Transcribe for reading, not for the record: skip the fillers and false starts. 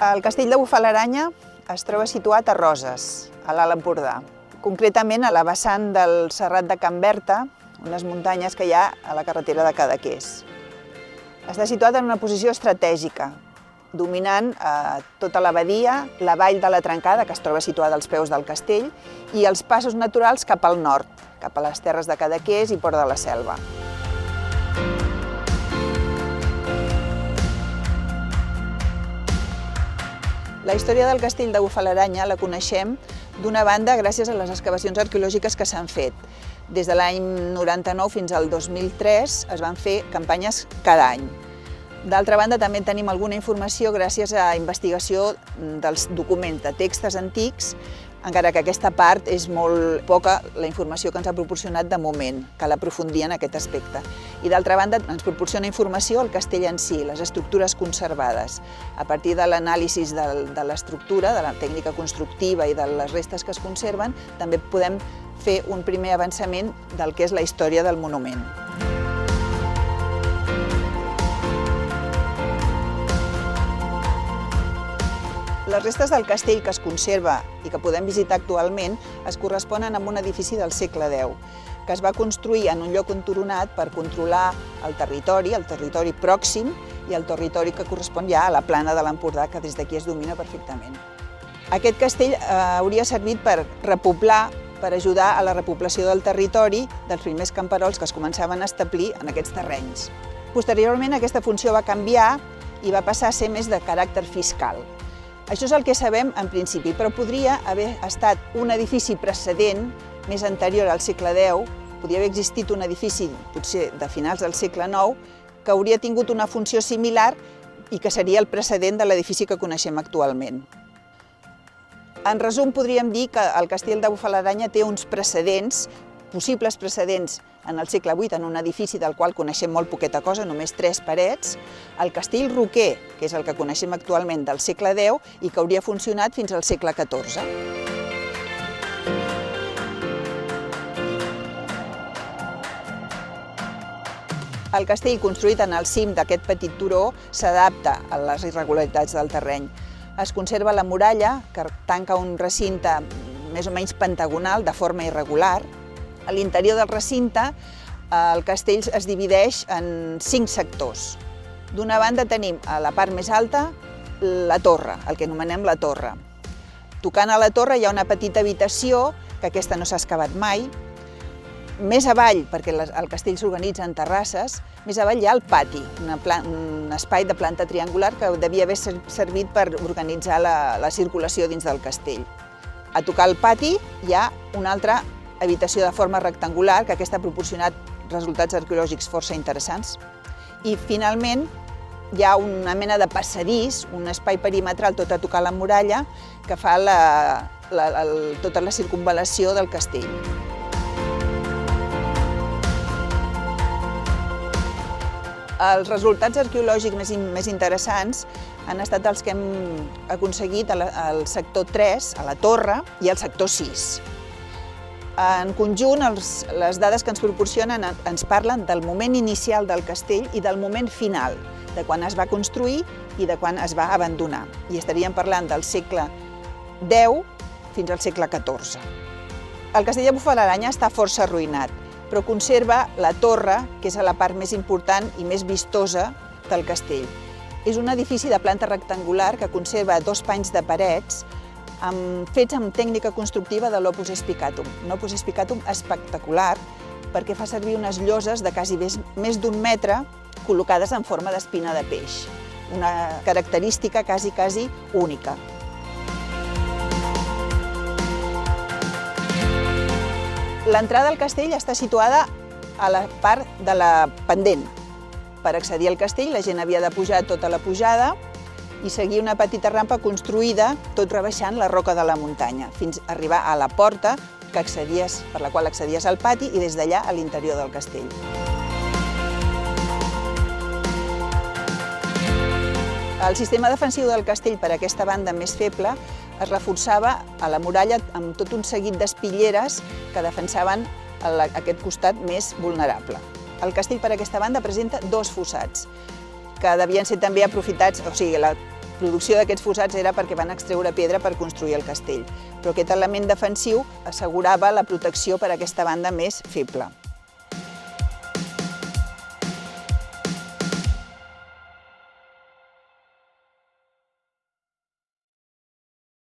El castell de Bufalaranya es troba situat a Roses, a l'Alt Empordà, concretament a la vessant del Serrat de Can Berta, unes muntanyes que hi ha a la carretera de Cadaqués. Està situat en una posició estratègica, dominant tota la badia, la vall de la Trencada, que es troba situada als peus del castell, i els passos naturals cap al nord, cap a les terres de Cadaqués i Port de la Selva. La història del castell de Bufalaranya la coneixem d'una banda gràcies a les excavacions arqueològiques que s'han fet. Des de l'any 99 fins al 2003 es van fer campanyes cada any. D'altra banda, també tenim alguna informació gràcies a investigació dels documents de textos antics, encara que aquesta part és molt poca la informació que ens ha proporcionat de moment, cal aprofundir en aquest aspecte. I d'altra banda ens proporciona informació el castell en si, les estructures conservades. A partir de l'anàlisi de l'estructura, de la tècnica constructiva i de les restes que es conserven, també podem fer un primer avançament del que és la història del monument. Les restes del castell que es conserva i que podem visitar actualment es corresponen amb un edifici del segle X, que es va construir en un lloc enturonat per controlar el territori pròxim i el territori que correspon ja a la plana de l'Empordà, que des d'aquí es domina perfectament. Aquest castell hauria servit per repoblar, per ajudar a la repoblació del territori dels primers camperols que es començaven a establir en aquests terrenys. Posteriorment aquesta funció va canviar i va passar a ser més de caràcter fiscal. Això és el que sabem en principi, però podria haver estat un edifici precedent, més anterior al segle X, podria haver existit un edifici potser de finals del segle IX, que hauria tingut una funció similar i que seria el precedent de l'edifici que coneixem actualment. En resum, podríem dir que el castell de Bufalaranya té uns precedents, possibles precedents en el segle VIII, en un edifici del qual coneixem molt poqueta cosa, només 3 parets, el castell Roquer, que és el que coneixem actualment del segle X i que hauria funcionat fins al segle XIV. El castell, construït en el cim d'aquest petit turó, s'adapta a les irregularitats del terreny. Es conserva la muralla, que tanca un recinte més o menys pentagonal, de forma irregular. A l'interior del recinte, el castell es divideix en 5 sectors. D'una banda tenim a la part més alta la torre, el que anomenem la torre. Tocant a la torre hi ha una petita habitació, que aquesta no s'ha excavat mai. Més avall, perquè el castell s'organitza en terrasses, més avall hi ha el pati, un espai de planta triangular que devia haver servit per organitzar la circulació dins del castell. A tocar el pati hi ha una altra habitació de forma rectangular, que aquesta ha proporcionat resultats arqueològics força interessants. I finalment hi ha una mena de passadís, un espai perimetral tot a tocar la muralla, que fa tota la circumval·lació del castell. Els resultats arqueològics més interessants han estat els que hem aconseguit al sector 3, a la torre, i al sector 6. En conjunt, les dades que ens proporcionen ens parlen del moment inicial del castell i del moment final, de quan es va construir i de quan es va abandonar. I estaríem parlant del segle X fins al segle XIV. El castell de Bufalaranya està força arruïnat, però conserva la torre, que és la part més important i més vistosa del castell. És un edifici de planta rectangular que conserva 2 panys de parets fets amb tècnica constructiva de l'opus spicatum. Un opus spicatum espectacular perquè fa servir unes lloses de quasi més d'1 metre col·locades en forma d'espina de peix. Una característica quasi única. L'entrada al castell està situada a la part de la pendent. Per accedir al castell la gent havia de pujar tota la pujada i seguir una petita rampa construïda tot rebaixant la roca de la muntanya, fins a arribar a la porta per la qual accedies al pati i des d'allà a l'interior del castell. El sistema defensiu del castell per aquesta banda més feble es reforçava a la muralla amb tot un seguit d'espitlleres que defensaven aquest costat més vulnerable. El castell per aquesta banda presenta 2 fossats, que devien ser també aprofitats, o sigui, la producció d'aquests fossats era perquè van extreure pedra per construir el castell, però aquest element defensiu assegurava la protecció per a aquesta banda més feble.